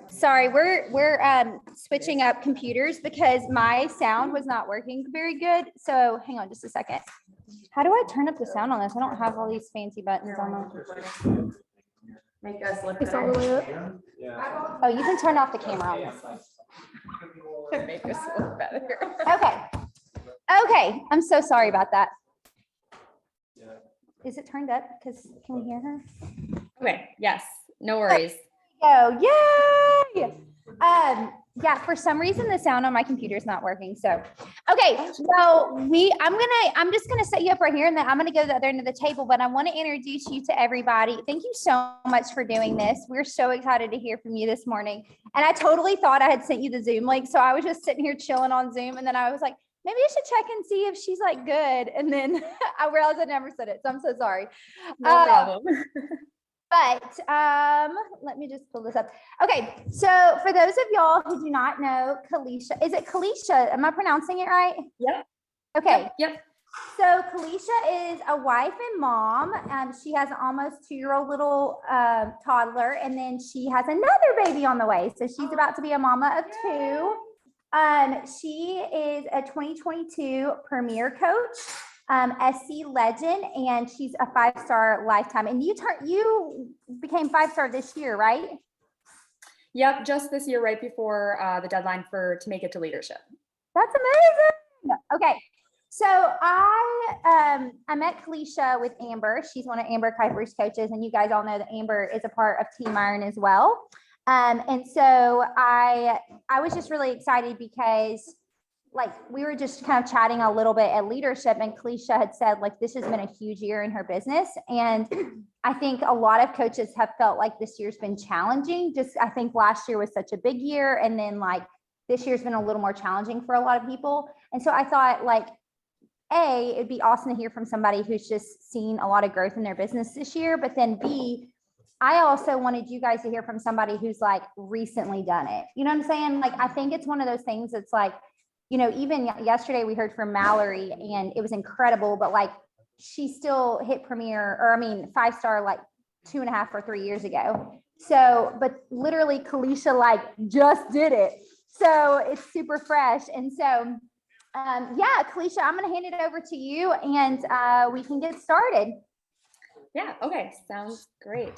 Sorry, we're switching up computers because my sound was not working very good. So hang on just a second. How do I turn up the sound on this? I don't have all these fancy buttons on them. Make us look It's all the way up. Oh, you can turn off the camera on this one. make us look better. Okay. Okay. I'm so sorry about that. Is it turned up? Because can we hear her? Okay. Yes. No worries. Oh, yay! Yeah, for some reason the sound on my computer is not working. So, okay, so I'm just gonna set you up right here, and then I'm gonna go to the other end of the table. But I want to introduce you to everybody. Thank you so much for doing this. We're so excited to hear from you this morning. And I totally thought I had sent you the Zoom link, so I was just sitting here chilling on Zoom, and then I was like, maybe I should check and see if she's like good. And then I realized I never said it, so I'm so sorry. No problem. But let me just pull this up. Okay, so for those of y'all who do not know Calisha, is it Calisha? Am I pronouncing it right? Yep. Okay. Yep. So Calisha is a wife and mom. She has an almost 2-year-old little toddler, and then she has another baby on the way. So she's about to be a mama of 2. She is a 2022 Premier Coach. SC legend, and she's a 5-star lifetime. And you became 5-star this year, right? Yep, just this year, right before the deadline to make it to leadership. That's amazing. Okay, so I met Calisha with Amber. She's one of Amber Kuiper's coaches, and you guys all know that Amber is a part of Team Iron as well. And so I was just really excited because we were just kind of chatting a little bit at leadership, and Calisha had said this has been a huge year in her business. And I think a lot of coaches have felt like this year's been challenging. I think last year was such a big year. And then this year's been a little more challenging for a lot of people. And so I thought A, it'd be awesome to hear from somebody who's just seen a lot of growth in their business this year. But then B, I also wanted you guys to hear from somebody who's recently done it. You know what I'm saying? I think it's one of those things that's even yesterday we heard from Mallory, and it was incredible, but she still hit Premier, 5-star 2.5 or 3 years ago. So, but literally Calisha just did it. So it's super fresh. And so, yeah, Calisha, I'm going to hand it over to you, and we can get started. Yeah. Okay. Sounds great.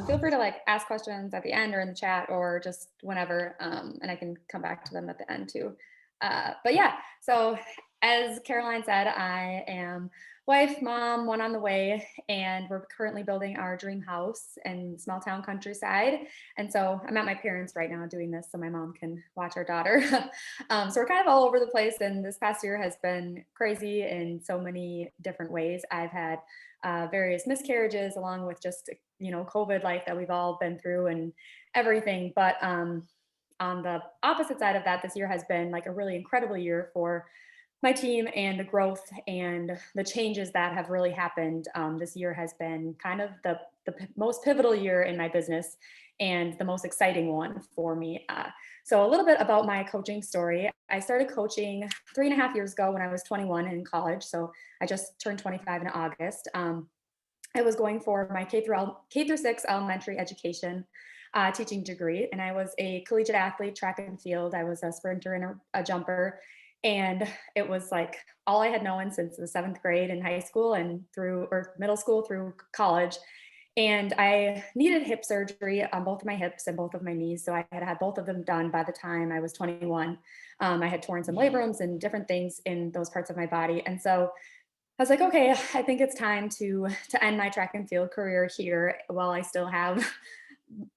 Feel free to ask questions at the end or in the chat or just whenever, and I can come back to them at the end too. But yeah, so as Caroline said, I am wife, mom, one on the way, and we're currently building our dream house in small town countryside. And so I'm at my parents' right now doing this so my mom can watch our daughter. So we're kind of all over the place, and this past year has been crazy in so many different ways. I've had various miscarriages along with just, COVID life that we've all been through and everything. But on the opposite side of that, this year has been a really incredible year for my team, and the growth and the changes that have really happened. This year has been kind of the most pivotal year in my business and the most exciting one for me. So a little bit about my coaching story. I started coaching 3.5 years ago when I was 21 in college. So I just turned 25 in August. I was going for my K through 6 elementary education teaching degree. And I was a collegiate athlete, track and field. I was a sprinter and a jumper. And it was all I had known since the 7th grade in high school and middle school through college. And I needed hip surgery on both of my hips and both of my knees. So I had both of them done by the time I was 21. I had torn some labrums and different things in those parts of my body. And so I was like, okay, I think it's time to end my track and field career here while I still have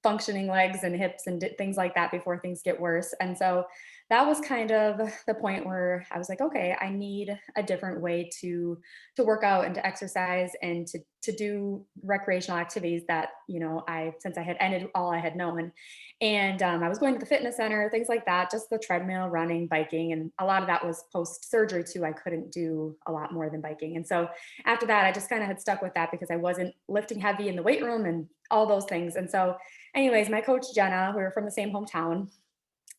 functioning legs and hips and things like that before things get worse. And so that was kind of the point where I was like, okay, I need a different way to work out and to exercise and to do recreational activities that, since I had ended all I had known. And I was going to the fitness center, things like that, just the treadmill, running, biking. And a lot of that was post-surgery too. I couldn't do a lot more than biking. And so after that, I just kind of had stuck with that because I wasn't lifting heavy in the weight room and all those things. And so anyways, my coach, Jenna, we were from the same hometown,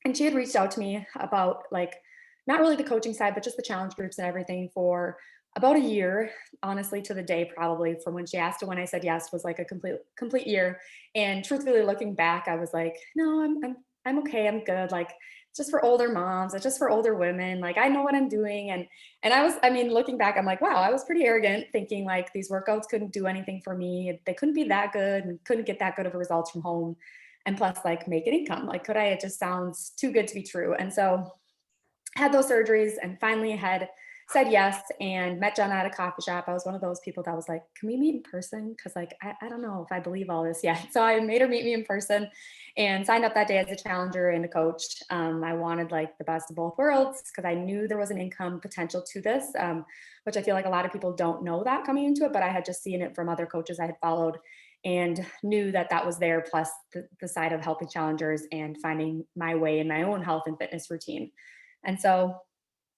and she had reached out to me about not really the coaching side, but just the challenge groups and everything for about a year, honestly, to the day, probably from when she asked to when I said yes was like a complete year. And truthfully, looking back, I was like, no, I'm okay. I'm good. Like, it's just for older moms. It's just for older women. Like, I know what I'm doing. And I mean, looking back, I'm like, wow, I was pretty arrogant, thinking like these workouts couldn't do anything for me. They couldn't be that good and couldn't get that good of a results from home. And plus, like, make an income. Like, could I? It just sounds too good to be true. And so had those surgeries and finally had said yes and met Jenna at a coffee shop. I was one of those people that was like, can we meet in person? Cause like, I don't know if I believe all this yet. So I made her meet me in person and signed up that day as a challenger and a coach. I wanted like the best of both worlds because I knew there was an income potential to this, which I feel like a lot of people don't know that coming into it, but I had just seen it from other coaches I had followed and knew that that was there, plus the side of helping challengers and finding my way in my own health and fitness routine. And so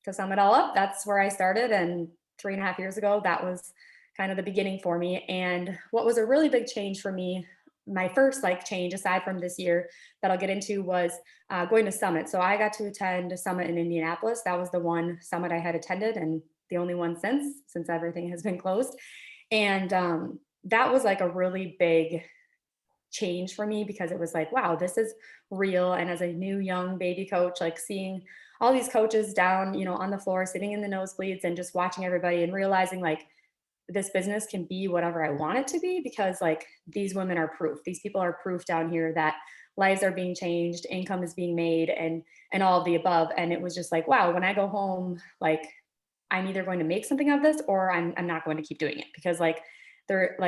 to sum it all up, that's where I started. And 3.5 years ago, that was kind of the beginning for me. And what was a really big change for me, my first like change aside from this year that I'll get into was going to Summit. So I got to attend a Summit in Indianapolis. That was the one Summit I had attended and the only one since everything has been closed. And that was like a really big change for me because it was like, wow, this is real. And as a new young baby coach, like seeing all these coaches down, on the floor, sitting in the nosebleeds and just watching everybody and realizing like this business can be whatever I want it to be because like these women are proof. These people are proof down here that lives are being changed, income is being made and all of the above. And it was just like, wow, when I go home, like I'm either going to make something of this or I'm not going to keep doing it because like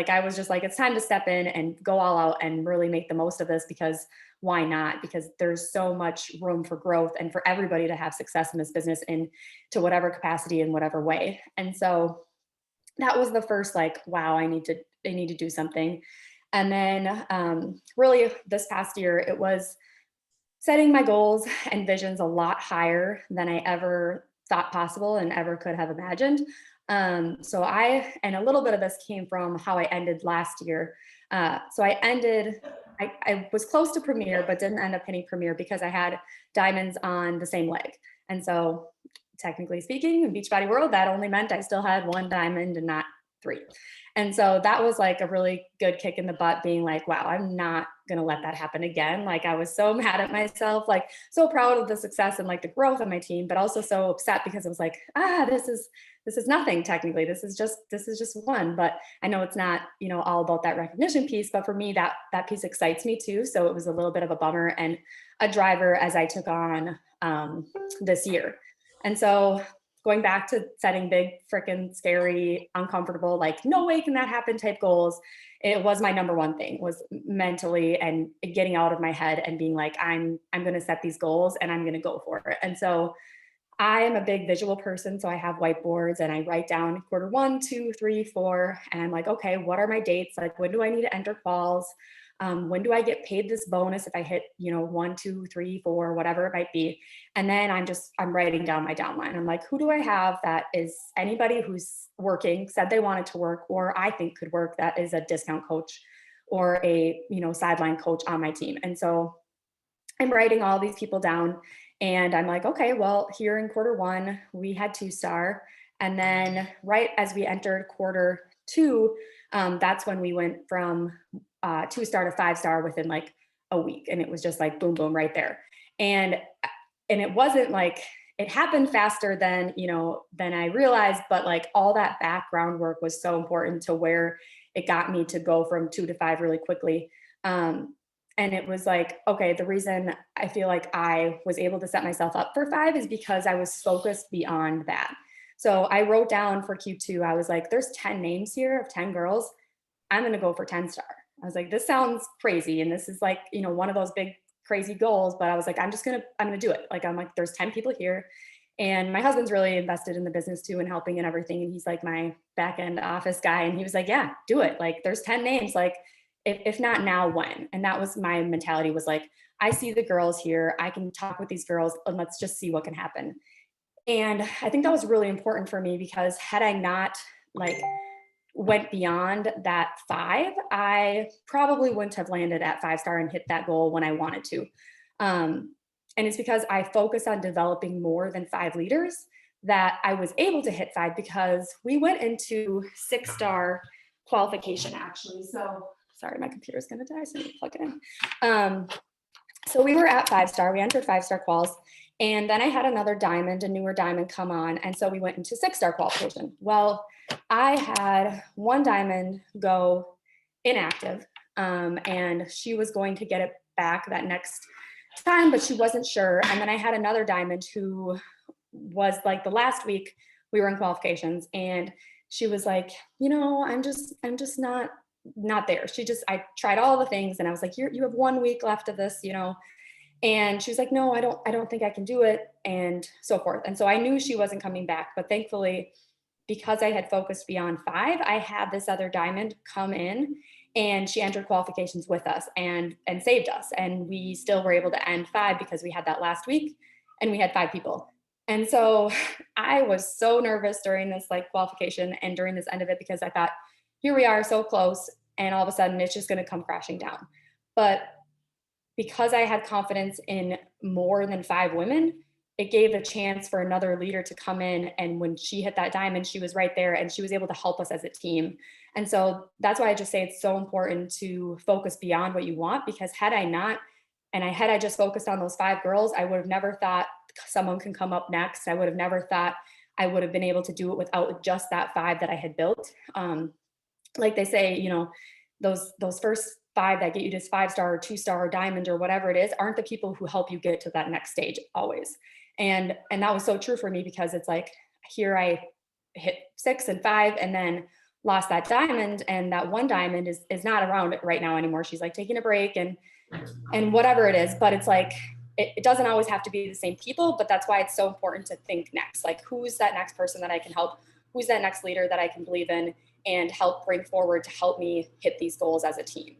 I was just like, it's time to step in and go all out and really make the most of this because why not? Because there's so much room for growth and for everybody to have success in this business in to whatever capacity in whatever way. And so that was the first like, wow, I need to do something. And then really this past year, it was setting my goals and visions a lot higher than I ever thought possible and ever could have imagined. And a little bit of this came from how I ended last year. I was close to Premier, but didn't end up hitting Premier because I had diamonds on the same leg. And so technically speaking, in Beachbody world, that only meant I still had one diamond and not three. And so that was like a really good kick in the butt being like, wow, I'm not going to let that happen again. Like I was so mad at myself, like so proud of the success and like the growth of my team, but also so upset because it was like, this is nothing technically. This is just one, but I know it's not, all about that recognition piece, but for me, that piece excites me too. So it was a little bit of a bummer and a driver as I took on this year. And so going back to setting big, freaking scary, uncomfortable, like no way can that happen type goals. It was my number one thing was mentally and getting out of my head and being like, I'm going to set these goals and I'm going to go for it. And so I am a big visual person. So I have whiteboards and I write down quarter 1, 2, 3, 4. And I'm like, okay, what are my dates? Like, when do I need to enter quals? When do I get paid this bonus if I hit, 1, 2, 3, 4, whatever it might be. And then I'm writing down my downline. I'm like, who do I have that is anybody who's working, said they wanted to work, or I think could work, that is a discount coach or a, sideline coach on my team. And so I'm writing all these people down and I'm like, okay, well, here in quarter 1, we had 2-star. And then right as we entered quarter 2, that's when we went from 2-star to 5-star within like a week. And it was just like, boom, boom, right there. And it wasn't like, it happened faster than I realized, but like all that background work was so important to where it got me to go from 2 to 5 really quickly. And it was like, okay, the reason I feel like I was able to set myself up for 5 is because I was focused beyond that. So I wrote down for Q2, I was like, there's 10 names here of 10 girls. I'm going to go for 10-star. I was like, this sounds crazy. And this is like, one of those big crazy goals, but I was like, I'm going to do it. Like, I'm like, there's 10 people here. And my husband's really invested in the business too and helping and everything. And he's like my back end office guy. And he was like, yeah, do it. Like, there's 10 names. Like, if not now, when? And that was my mentality, was like, I see the girls here. I can talk with these girls and let's just see what can happen. And I think that was really important for me because had I not like went beyond that 5, I probably wouldn't have landed at 5-star and hit that goal when I wanted to. And it's because I focus on developing more than 5 leaders that I was able to hit 5 because we went into 6-star qualification actually. So sorry, my computer's gonna die, so I need to plug it in. So we were at 5-star, we entered 5-star quals, and then I had another diamond, a newer diamond come on, and so we went into 6-star qualification. Well, I had one diamond go inactive, and she was going to get it back that next time, but she wasn't sure. And then I had another diamond who was like the last week we were in qualifications, and she was like, I'm just not there. I tried all the things, and I was like, you have 1 week left of this, and she was like, no, I don't think I can do it, and so forth. And so I knew she wasn't coming back, but thankfully, because I had focused beyond 5, I had this other diamond come in, and she entered qualifications with us and saved us. And we still were able to end 5 because we had that last week and we had 5 people. And so I was so nervous during this like qualification and during this end of it, because I thought, here we are so close, and all of a sudden it's just going to come crashing down. But because I had confidence in more than 5 women, it gave a chance for another leader to come in. And when she hit that diamond, she was right there and she was able to help us as a team. And so that's why I just say it's so important to focus beyond what you want, because had I not, and had I just focused on those 5 girls, I would have never thought someone can come up next. I would have never thought I would have been able to do it without just that 5 that I had built. Like they say, those first 5 that get you this 5-star or 2-star or diamond or whatever it is aren't the people who help you get to that next stage always. And that was so true for me, because it's like, here I hit 6 and 5 and then lost that diamond, and that one diamond is not around right now anymore. She's like taking a break and whatever it is, but it's like, it doesn't always have to be the same people, but that's why it's so important to think next, like, who's that next person that I can help? Who's that next leader that I can believe in and help bring forward to help me hit these goals as a team?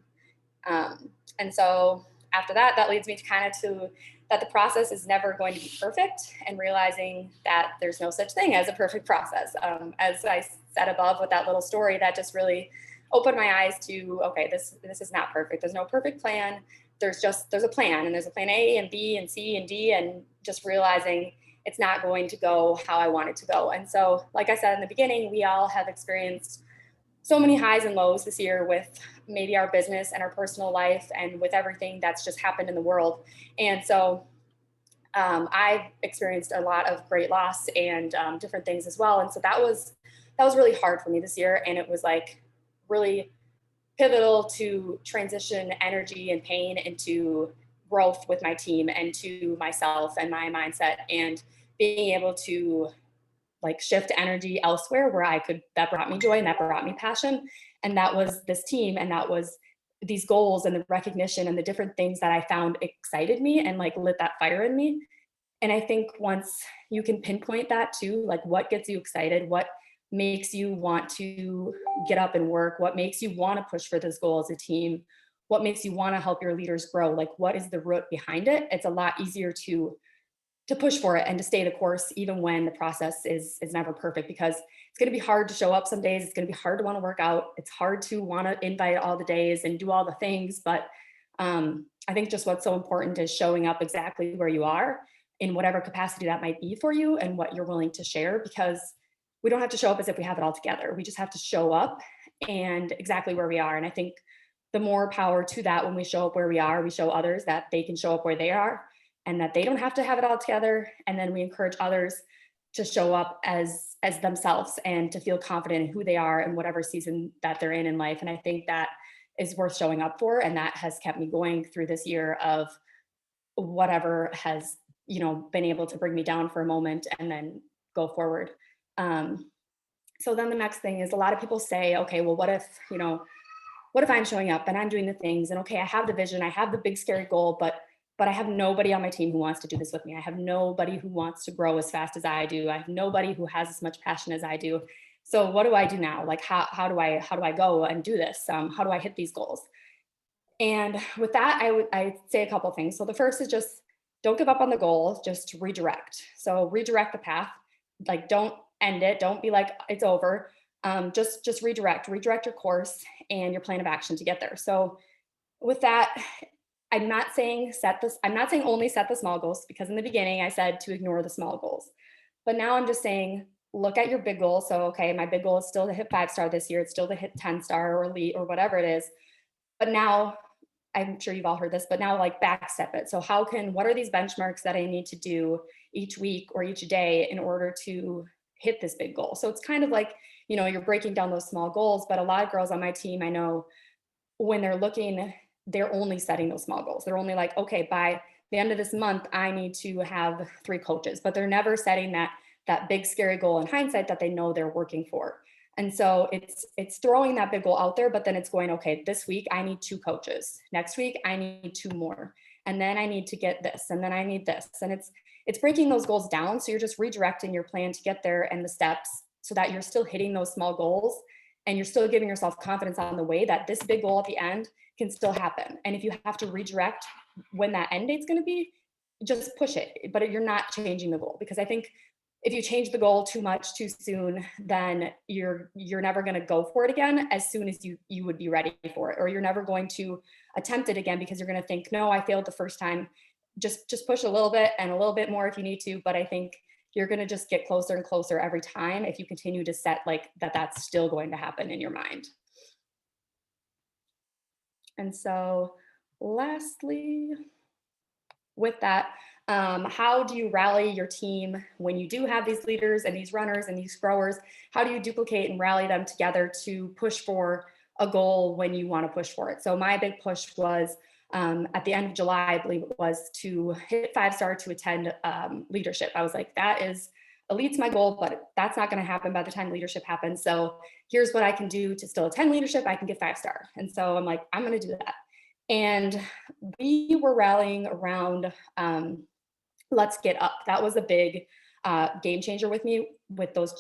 And so after that, that leads me to kind of to that the process is never going to be perfect, and realizing that there's no such thing as a perfect process. As I said above with that little story, that just really opened my eyes to, okay, this is not perfect. There's no perfect plan. There's a plan, and there's a plan A and B and C and D, and just realizing it's not going to go how I want it to go. And so, like I said in the beginning, we all have experienced so many highs and lows this year with maybe our business and our personal life and with everything that's just happened in the world. And so I've experienced a lot of great loss and different things as well. And so that was really hard for me this year. And it was like really pivotal to transition energy and pain into growth with my team and to myself and my mindset, and being able to like shift energy elsewhere where that brought me joy and that brought me passion. And that was this team, and that was these goals and the recognition and the different things that I found excited me and like lit that fire in me. And I think once you can pinpoint that too, like what gets you excited, what makes you want to get up and work, what makes you want to push for this goal as a team, what makes you want to help your leaders grow, like what is the root behind it, it's a lot easier to push for it and to stay the course, even when the process is never perfect, because it's going to be hard to show up some days. It's going to be hard to want to work out. It's hard to want to invite all the days and do all the things. But I think just what's so important is showing up exactly where you are in whatever capacity that might be for you and what you're willing to share, because we don't have to show up as if we have it all together. We just have to show up and exactly where we are. And I think the more power to that, when we show up where we are, we show others that they can show up where they are and that they don't have to have it all together. And then we encourage others to show up as themselves and to feel confident in who they are and whatever season that they're in life. And I think that is worth showing up for. And that has kept me going through this year of whatever has, been able to bring me down for a moment and then go forward. So then the next thing is, a lot of people say, okay, well, what if I'm showing up and I'm doing the things, and okay, I have the vision, I have the big scary goal, but I have nobody on my team who wants to do this with me. I have nobody who wants to grow as fast as I do. I have nobody who has as much passion as I do. So what do I do now? Like, how do I go and do this? How do I hit these goals? And with that, I'd say a couple of things. So the first is just don't give up on the goal, just redirect. So redirect the path, like don't end it. Don't be like, it's over. Just redirect your course and your plan of action to get there. So with that, I'm not saying only set the small goals, because in the beginning I said to ignore the small goals. But now I'm just saying, look at your big goal. So, okay, my big goal is still to hit 5-star this year. It's still to hit 10-star or elite or whatever it is. But now I'm sure you've all heard this, but now like backstep it. So what are these benchmarks that I need to do each week or each day in order to hit this big goal? So it's kind of like, you're breaking down those small goals, but a lot of girls on my team, I know when they're looking, they're only setting those small goals. They're only like, okay, by the end of this month, I need to have 3 coaches, but they're never setting that big scary goal in hindsight that they know they're working for. And so it's throwing that big goal out there, but then it's going, okay, this week I need 2 coaches. Next week I need 2 more. And then I need to get this, and then I need this. And it's breaking those goals down. So you're just redirecting your plan to get there and the steps so that you're still hitting those small goals and you're still giving yourself confidence on the way that this big goal at the end can still happen. And if you have to redirect when that end date's going to be, just push it, but you're not changing the goal, because I think if you change the goal too much too soon, then you're never going to go for it again as soon as you would be ready for it, or you're never going to attempt it again because you're going to think, no, I failed the first time. Just push a little bit and a little bit more if you need to, but I think you're going to just get closer and closer every time if you continue to set like that's still going to happen in your mind. And so lastly, with that, how do you rally your team when you do have these leaders and these runners and these growers? How do you duplicate and rally them together to push for a goal when you want to push for it? So my big push was at the end of July, I believe it was, to hit 5-star to attend leadership. I was like, that is elite's my goal, but that's not going to happen by the time leadership happens. So here's what I can do to still attend leadership. I can get 5-star. And so I'm like, I'm going to do that. And we were rallying around Let's Get Up. That was a big game changer with me, with those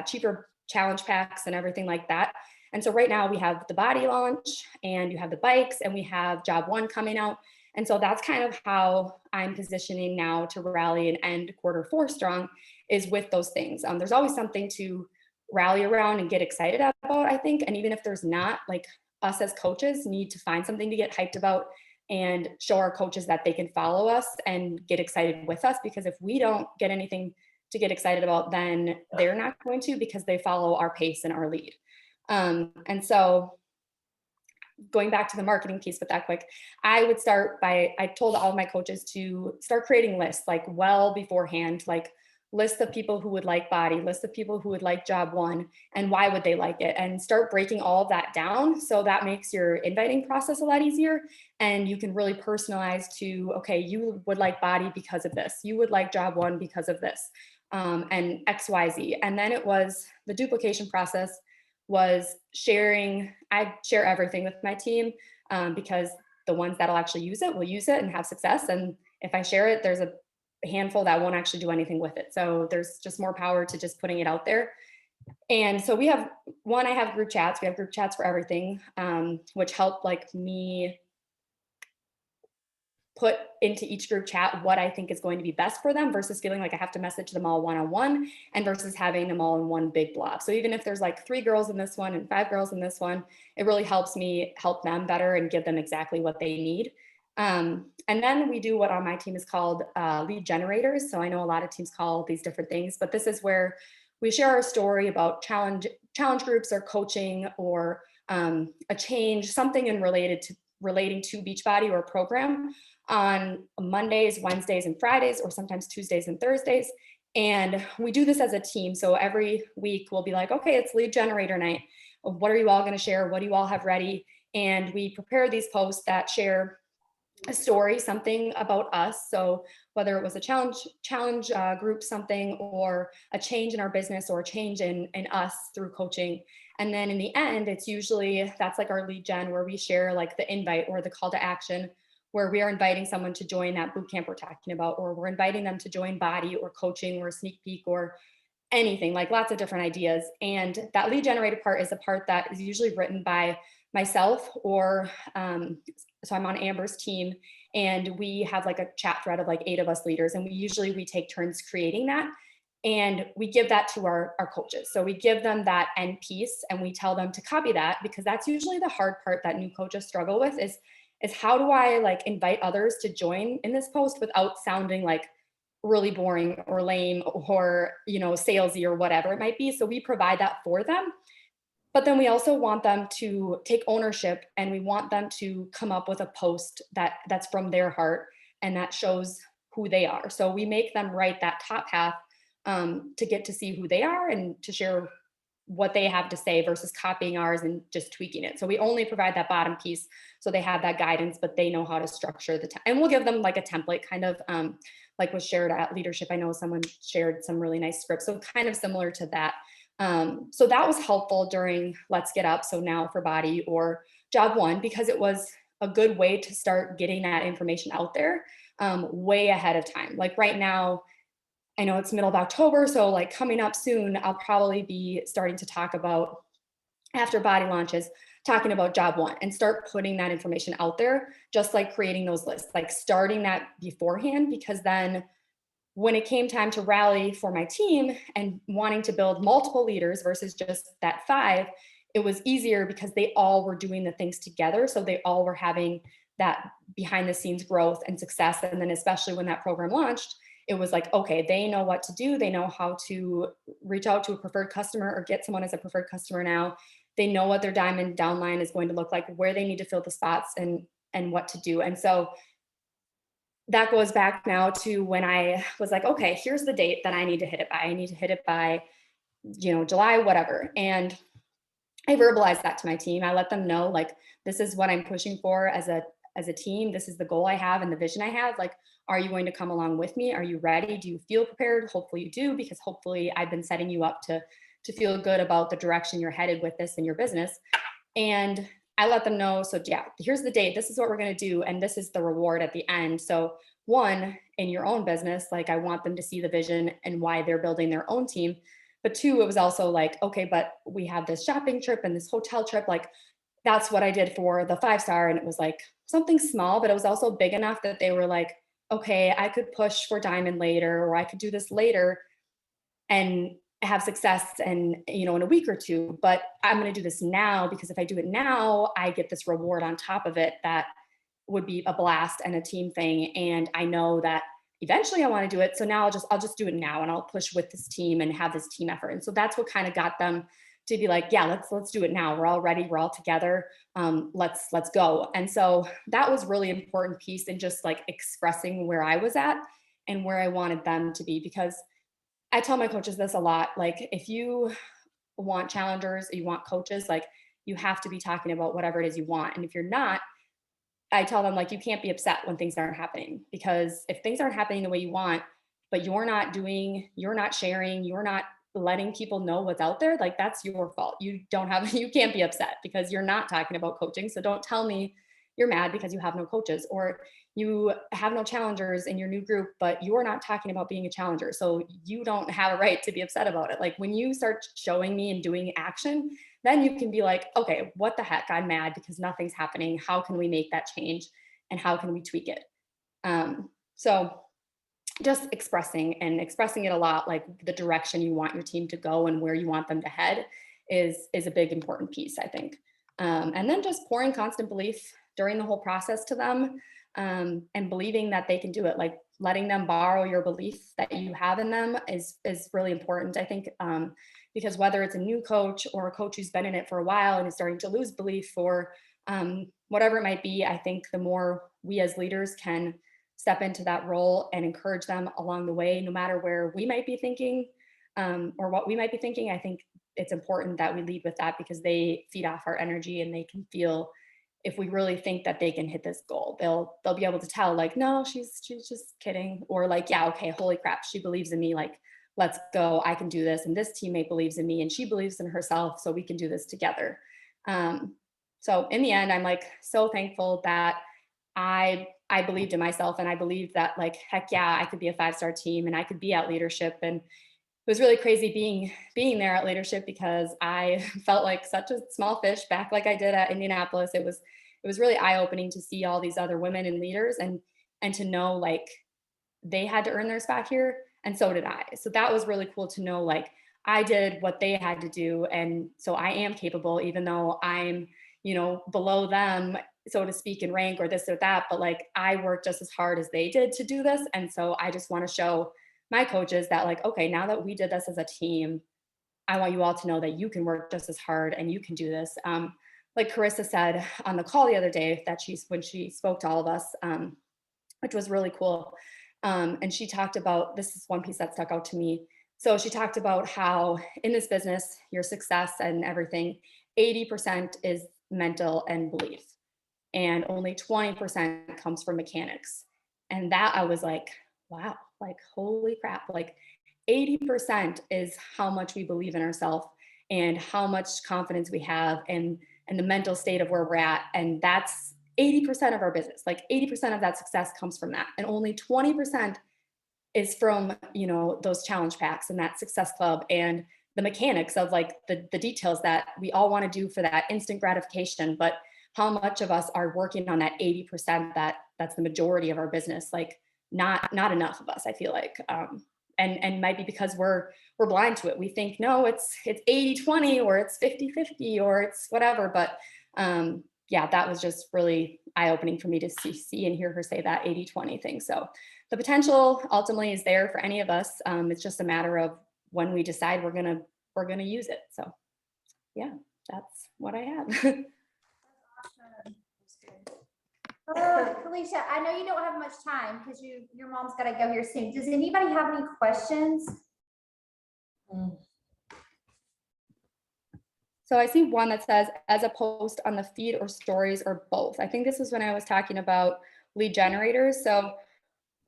cheaper challenge packs and everything like that. And so right now we have the body launch and you have the bikes and we have job 1 coming out. And so that's kind of how I'm positioning now to rally and end Q4 strong, is with those things. There's always something to rally around and get excited about, I think. And even if there's not, like, us as coaches need to find something to get hyped about and show our coaches that they can follow us and get excited with us, because if we don't get anything to get excited about, then they're not going to, because they follow our pace and our lead. And so going back to the marketing piece with that quick, I told all of my coaches to start creating lists, like, well beforehand, like list of people who would like body, list of people who would like job 1 and why would they like it, and start breaking all of that down. So that makes your inviting process a lot easier, and you can really personalize to, okay, you would like body because of this, you would like job 1 because of this, and XYZ. And then it was the duplication process was sharing. I share everything with my team because the ones that'll actually use it will use it and have success. And if I share it, there's a handful that won't actually do anything with it. So there's just more power to just putting it out there. And so I have group chats. We have group chats for everything, which help like me put into each group chat what I think is going to be best for them, versus feeling like I have to message them all one-on-one, and versus having them all in one big blob. So even if there's like 3 girls in this one and 5 girls in this one, it really helps me help them better and give them exactly what they need. And then we do what on my team is called lead generators. So I know a lot of teams call these different things, but this is where we share our story about challenge groups or coaching or a change, something relating to Beachbody or a program, on Mondays, Wednesdays, and Fridays, or sometimes Tuesdays and Thursdays. And we do this as a team. So every week we'll be like, okay, it's lead generator night. What are you all going to share? What do you all have ready? And we prepare these posts that share a story, something about us. So whether it was a challenge group, something, or a change in our business, or a change in us through coaching. And then in the end, it's usually, that's like our lead gen, where we share like the invite or the call to action, where we are inviting someone to join that boot camp we're talking about, or we're inviting them to join body or coaching or a sneak peek or anything, like lots of different ideas. And that lead generated part is a part that is usually written by myself, or so I'm on Amber's team, and we have like a chat thread of like 8 of us leaders, and we take turns creating that, and we give that to our coaches. So we give them that end piece and we tell them to copy that, because that's usually the hard part that new coaches struggle with, is how do I like invite others to join in this post without sounding like really boring or lame or, salesy or whatever it might be. So we provide that for them. But then we also want them to take ownership, and we want them to come up with a post that's from their heart and that shows who they are. So we make them write that top half to get to see who they are and to share what they have to say versus copying ours and just tweaking it. So we only provide that bottom piece so they have that guidance, but they know how to structure and we'll give them like a template kind of like was shared at leadership. I know someone shared some really nice scripts. So kind of similar to that. So that was helpful during Let's Get Up. So now for Body or Job One, because it was a good way to start getting that information out there way ahead of time. Like right now, I know it's middle of October, so like coming up soon, I'll probably be starting to talk about, after Body launches, talking about Job One and start putting that information out there, just like creating those lists, like starting that beforehand, because then when it came time to rally for my team and wanting to build multiple leaders versus just that 5, it was easier because they all were doing the things together. So they all were having that behind the scenes growth and success. And then especially when that program launched, it was like, okay, they know what to do. They know how to reach out to a preferred customer or get someone as a preferred customer now. They know what their diamond downline is going to look like, where they need to fill the spots and what to do. And so that goes back now to when I was like, okay, here's the date that I need to hit it by. I need to hit it by, July, whatever. And I verbalized that to my team. I let them know, like, this is what I'm pushing for as a team. This is the goal I have and the vision I have. Like, are you going to come along with me? Are you ready? Do you feel prepared? Hopefully you do, because hopefully I've been setting you up to feel good about the direction you're headed with this in your business. And I let them know, so yeah, here's the date. This is what we're going to do. And this is the reward at the end. So one, in your own business, like I want them to see the vision and why they're building their own team. But 2, it was also like, okay, but we have this shopping trip and this hotel trip. Like that's what I did for the 5-star. And it was like something small, but it was also big enough that they were like, okay, I could push for diamond later, or I could do this later and have success and, in a week or 2, but I'm going to do this now, because if I do it now, I get this reward on top of it that would be a blast and a team thing. And I know that eventually I want to do it. So now I'll just do it now, and I'll push with this team and have this team effort. And so that's what kind of got them to be like, yeah, let's do it now. We're all ready. We're all together. Let's go. And so that was really important piece in just like expressing where I was at and where I wanted them to be, because I tell my coaches this a lot. Like, if you want challengers, you want coaches, like you have to be talking about whatever it is you want. And if you're not, I tell them, like, you can't be upset when things aren't happening, because if things aren't happening the way you want, but you're not sharing, you're not letting people know what's out there, like that's your fault. You can't be upset because you're not talking about coaching. So don't tell me you're mad because you have no coaches, or you have no challengers in your new group, but you're not talking about being a challenger. So you don't have a right to be upset about it. Like when you start showing me and doing action, then you can be like, okay, what the heck? I'm mad because nothing's happening. How can we make that change? And how can we tweak it? So just expressing it a lot, like the direction you want your team to go and where you want them to head is a big important piece, I think. And then just pouring constant belief during the whole process to them, and believing that they can do it. Like letting them borrow your belief that you have in them is really important, I think, because whether it's a new coach or a coach who's been in it for a while and is starting to lose belief, or whatever it might be, I think the more we as leaders can step into that role and encourage them along the way, no matter where we might be thinking or what we might be thinking, I think it's important that we lead with that, because they feed off our energy and they can feel if we really think that they can hit this goal. They'll be able to tell, like, no, she's just kidding, or like, yeah, okay, holy crap, she believes in me, like, let's go, I can do this, and this teammate believes in me and she believes in herself, so we can do this together. So in the end, I'm like so thankful that I believed in myself, and I believed that, like, heck yeah, I could be a 5-star team and I could be at leadership. And it was really crazy being there at leadership, because I felt like such a small fish back like I did at Indianapolis. It was really eye-opening to see all these other women and leaders and to know like they had to earn their spot here, and so did I. So that was really cool to know, like, I did what they had to do, and so I am capable, even though I'm below them so to speak, in rank or this or that, but like I worked just as hard as they did to do this. And so I just want to show my coaches that like, okay, now that we did this as a team, I want you all to know that you can work just as hard and you can do this. Like Carissa said on the call the other day that when she spoke to all of us, which was really cool. And she talked about, this is one piece that stuck out to me. So she talked about how in this business, your success and everything, 80% is mental and belief, and only 20% comes from mechanics. And that I was like, wow, like, holy crap, like 80% is how much we believe in ourselves and how much confidence we have and the mental state of where we're at. And that's 80% of our business. Like 80% of that success comes from that. And only 20% is from, you know, those challenge packs and that success club and the mechanics of like the details that we all want to do for that instant gratification. But how much of us are working on that 80% that's the majority of our business? Like not enough of us, I feel like. And might be because we're blind to it. We think, no, it's 80-20 or it's 50-50 or it's whatever. But yeah, that was just really eye-opening for me to see and hear her say that 80-20 thing. So the potential ultimately is there for any of us. It's just a matter of when we decide we're gonna use it. So yeah, that's what I have. Kalisha, I know you don't have much time because your mom's got to go here soon. Does anybody have any questions? So I see one that says, as a post on the feed or stories or both. I think this is when I was talking about lead generators. So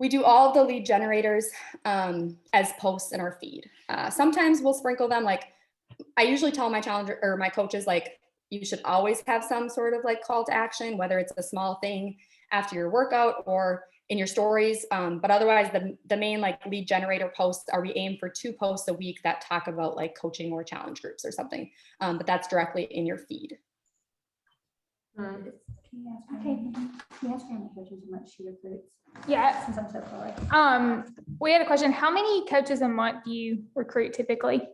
we do all of the lead generators as posts in our feed. Sometimes we'll sprinkle them. Like I usually tell my challenger or my coaches, like, you should always have some sort of like call to action, whether it's a small thing after your workout or in your stories. But otherwise the main like lead generator posts are, we aim for 2 posts a week that talk about like coaching or challenge groups or something. But that's directly in your feed. Okay. Can you ask me coaches how much she recruits? Yeah. Since I'm so far. We had a question. How many coaches a month do you recruit typically?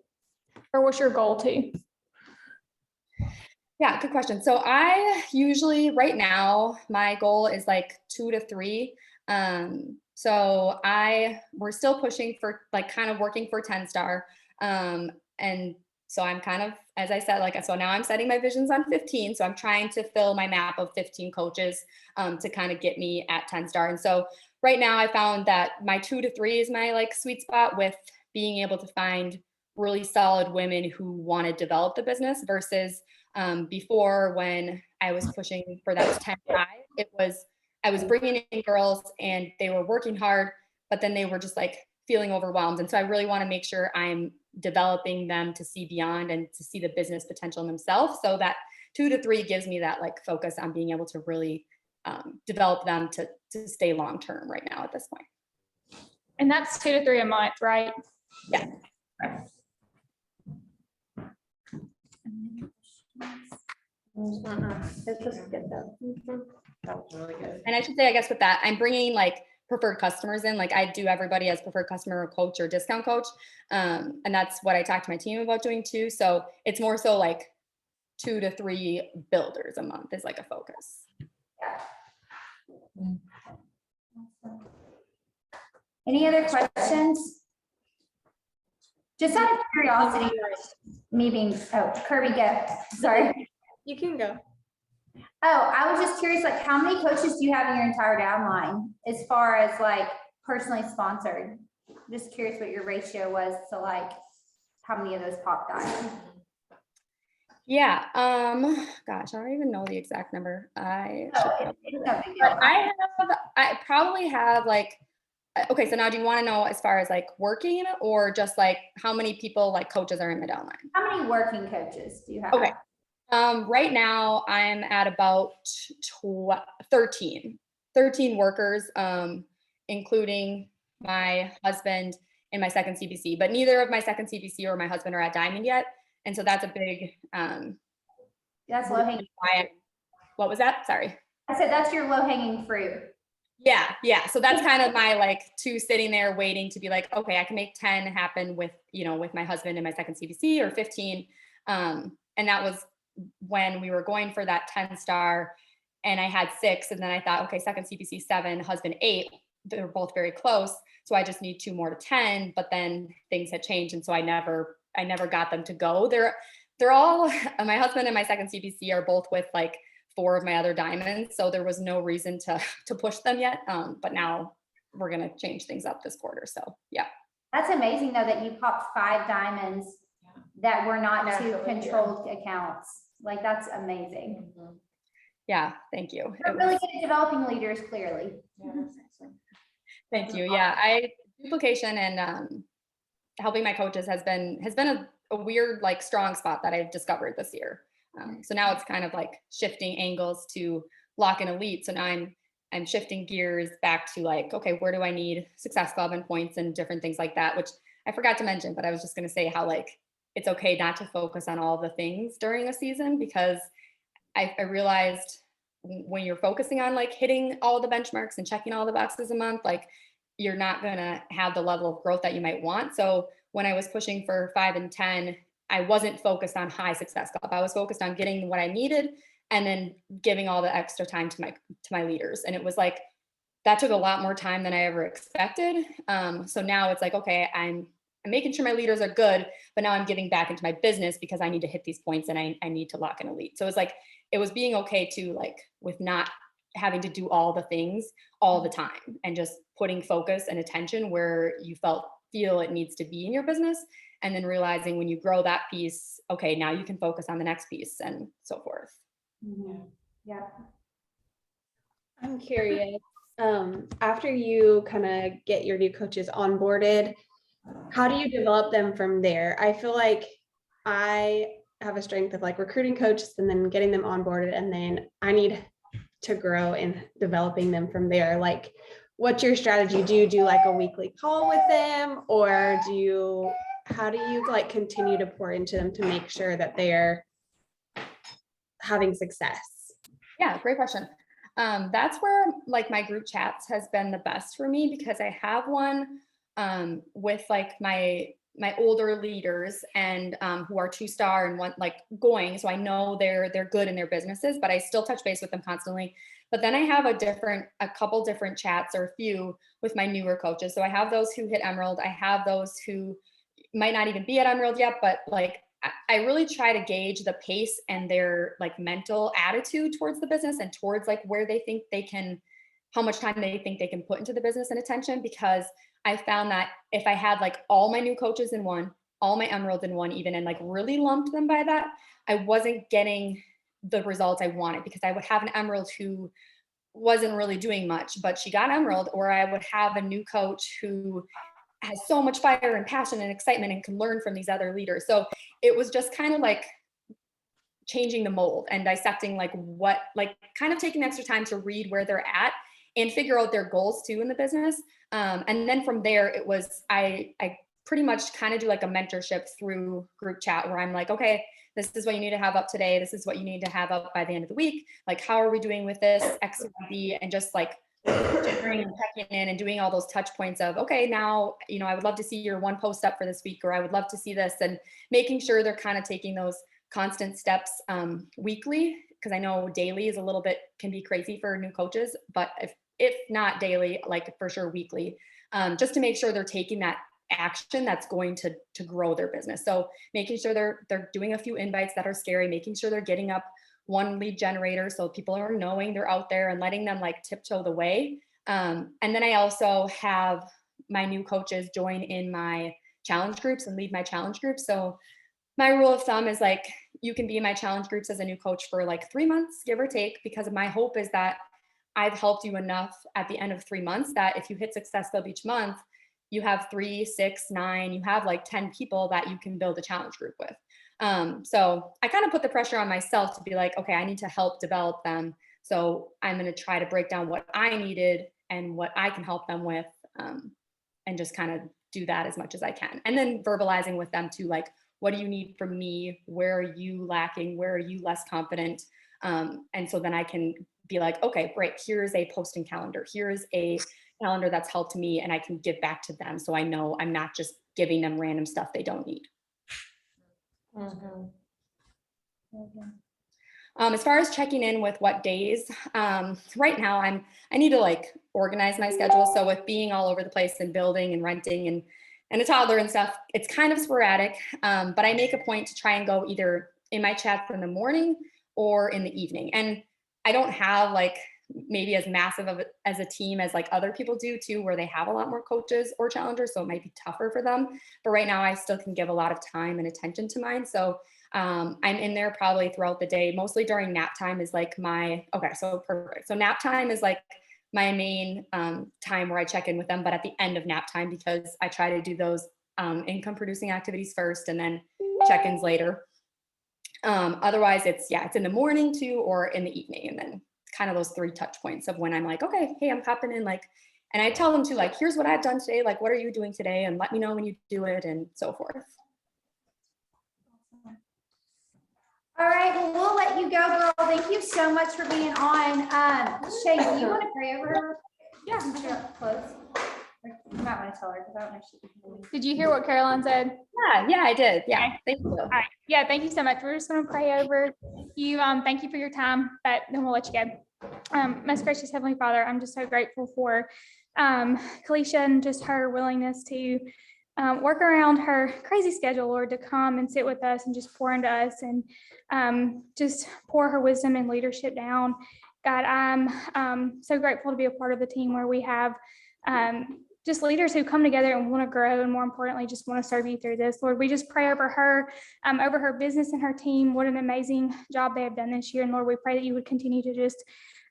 Or what's your goal to? Yeah, good question. So I usually, right now, my goal is like 2 to 3. So we're still pushing for like kind of working for 10 star. And so I'm kind of, as I said, like, so now I'm setting my visions on 15. So I'm trying to fill my map of 15 coaches to kind of get me at 10 star. And so right now I found that my 2 to 3 is my like sweet spot, with being able to find really solid women who want to develop the business versus before, when I was pushing for that 10-5, I was bringing in girls and they were working hard, but then they were just like feeling overwhelmed. And so I really want to make sure I'm developing them to see beyond and to see the business potential in themselves. So that 2 to 3 gives me that like focus on being able to really develop them to stay long-term right now at this point. And that's 2 to 3 a month, right? Yeah. That was really good. And I should say, I guess with that, I'm bringing like preferred customers in. Like I do everybody as preferred customer or coach or discount coach. And that's what I talked to my team about doing too. So it's more so like 2 to 3 builders a month is like a focus. Any other questions? Just out of curiosity, me being, Kirby, go. Sorry. You can go. Oh, I was just curious, like, how many coaches do you have in your entire downline as far as like personally sponsored? Just curious what your ratio was to like how many of those popped out. Yeah. Gosh, I don't even know the exact number. I probably have like, okay, so now do you want to know as far as like working or just like how many people like coaches are in the downline? How many working coaches do you have? Okay. Right now I'm at about 13 workers, including my husband and my second CBC, but neither of my second CBC or my husband are at Diamond yet. And so that's a big, that's low hanging. What was that? Sorry. I said, that's your low hanging fruit. Yeah. Yeah. So that's kind of my like 2 sitting there waiting to be like, okay, I can make 10 happen with, you know, with my husband and my second CBC, or 15. And that was when we were going for that 10 star. and I had 6, and then I thought, okay, second CPC 7, husband 8, they're both very close. So I just need 2 more to 10, but then things had changed. And so I never got them to go. They're all, my husband and my second CPC are both with like 4 of my other diamonds. So there was no reason to push them yet. But now we're going to change things up this quarter. So yeah. That's amazing though, that you popped 5 diamonds that were not to controlled accounts. Like that's amazing. Yeah. Thank you. You're really good at developing leaders, clearly. Thank you. Yeah. Duplication and helping my coaches has been a weird, like strong spot that I've discovered this year. So now it's kind of like shifting angles to lock and elite. So now I'm shifting gears back to like, okay, where do I need Success Club and points and different things like that, which I forgot to mention, but I was just going to say how like, it's okay not to focus on all the things during a season, because I realized when you're focusing on like hitting all the benchmarks and checking all the boxes a month, like you're not going to have the level of growth that you might want. So when I was pushing for 5 and 10, I wasn't focused on high Success Club. I was focused on getting what I needed and then giving all the extra time to my leaders. And it was like, that took a lot more time than I ever expected. So now it's like, okay, I'm making sure my leaders are good, but now I'm giving back into my business because I need to hit these points and I need to lock an elite. So it's like, it was being okay to like, with not having to do all the things all the time and just putting focus and attention where you feel it needs to be in your business. And then realizing when you grow that piece, okay, now you can focus on the next piece and so forth. Yeah. I'm curious, after you kind of get your new coaches onboarded, how do you develop them from there? I feel like I have a strength of like recruiting coaches and then getting them onboarded, and then I need to grow in developing them from there. Like, what's your strategy? Do you do like a weekly call with them, or how do you like continue to pour into them to make sure that they're having success? Yeah, great question. That's where like my group chats has been the best for me, because I have one with like my older leaders and who are 2-star and one like going. So I know they're good in their businesses, but I still touch base with them constantly. But then I have a couple different chats, or a few, with my newer coaches. So I have those who hit Emerald. I have those who might not even be at Emerald yet, but like I really try to gauge the pace and their like mental attitude towards the business and towards like where they think they can, how much time they think they can put into the business and attention. Because I found that if I had like all my new coaches in one, all my Emeralds in one even, and like really lumped them by that, I wasn't getting the results I wanted, because I would have an Emerald who wasn't really doing much, but she got Emerald, or I would have a new coach who has so much fire and passion and excitement and can learn from these other leaders. So it was just kind of like changing the mold and dissecting like what, like kind of taking extra time to read where they're at and figure out their goals too in the business. And then from there, it was, I pretty much kind of do like a mentorship through group chat where I'm like, okay, this is what you need to have up today. This is what you need to have up by the end of the week. Like, how are we doing with this X, Y, Z? And just like checking in and doing all those touch points of, okay, now, you know, I would love to see your one post up for this week, or I would love to see this, and making sure they're kind of taking those constant steps weekly, because I know daily is a little bit, can be crazy for new coaches, but if not daily, like for sure weekly, just to make sure they're taking that action that's going to grow their business. So making sure they're doing a few invites that are scary, making sure they're getting up one lead generator so people are knowing they're out there and letting them like tiptoe the way. And then I also have my new coaches join in my challenge groups and lead my challenge groups. So my rule of thumb is like, you can be in my challenge groups as a new coach for like 3 months, give or take, because my hope is that I've helped you enough at the end of 3 months that if you hit Success Club each month, you have 3, 6, 9, you have like 10 people that you can build a challenge group with. So I kind of put the pressure on myself to be like, okay, I need to help develop them. So I'm going to try to break down what I needed and what I can help them with, and just kind of do that as much as I can. And then verbalizing with them too, like, what do you need from me? Where are you lacking? Where are you less confident? And so then I can be like, okay, great. Here's a posting calendar. Here's a calendar that's helped me, and I can give back to them. So I know I'm not just giving them random stuff they don't need. As far as checking in with what days, right now I need to like organize my schedule. So with being all over the place and building and renting and a toddler and stuff, it's kind of sporadic. But I make a point to try and go either in my chats in the morning or in the evening. And I don't have like maybe as massive of as a team as like other people do too, where they have a lot more coaches or challengers. So it might be tougher for them. But right now I still can give a lot of time and attention to mine. So I'm in there probably throughout the day, mostly during nap time is like so perfect. So nap time is like my main time where I check in with them, but at the end of nap time, because I try to do those income producing activities first and then check-ins later. Otherwise it's in the morning too, or in the evening. And then kind of those 3 touch points of when I'm like, okay, hey, I'm popping in, like, and I tell them to like, here's what I've done today. Like, what are you doing today? And let me know when you do it and so forth. All right, well, we'll let you go, girl. Thank you so much for being on. Shay, do you want to pray over her? Yeah. Close. You might want to tell her because I don't know if she can hear me. Did you hear what Caroline said? Yeah, I did. Yeah, Okay. thank you. All right. Yeah, thank you so much. We're just going to pray over you. Thank you for your time, but then we'll let you go. Most gracious Heavenly Father, I'm just so grateful for Kalisha and just her willingness to work around her crazy schedule, Lord, to come and sit with us and just pour into us and just pour her wisdom and leadership down. God, I'm so grateful to be a part of the team where we have just leaders who come together and want to grow, and more importantly, just want to serve you through this. Lord, we just pray over her business and her team. What an amazing job they have done this year. And Lord, we pray that you would continue to just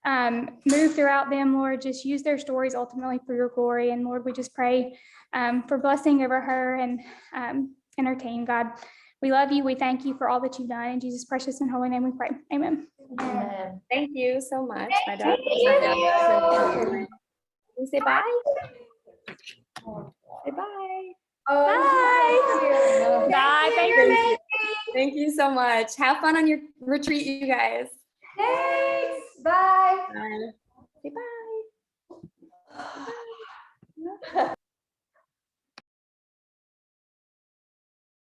move throughout them, Lord, just use their stories ultimately for your glory. And Lord, we just pray for blessing over her and her team. God, we love you. We thank you for all that you've done. In Jesus' precious and holy name we pray. Amen. Thank you so much. My dad. you. Say bye. Say bye. Bye. Bye. Thank you. Thank you so much. Have fun on your retreat, you guys. Thanks. Bye. Bye. Say bye.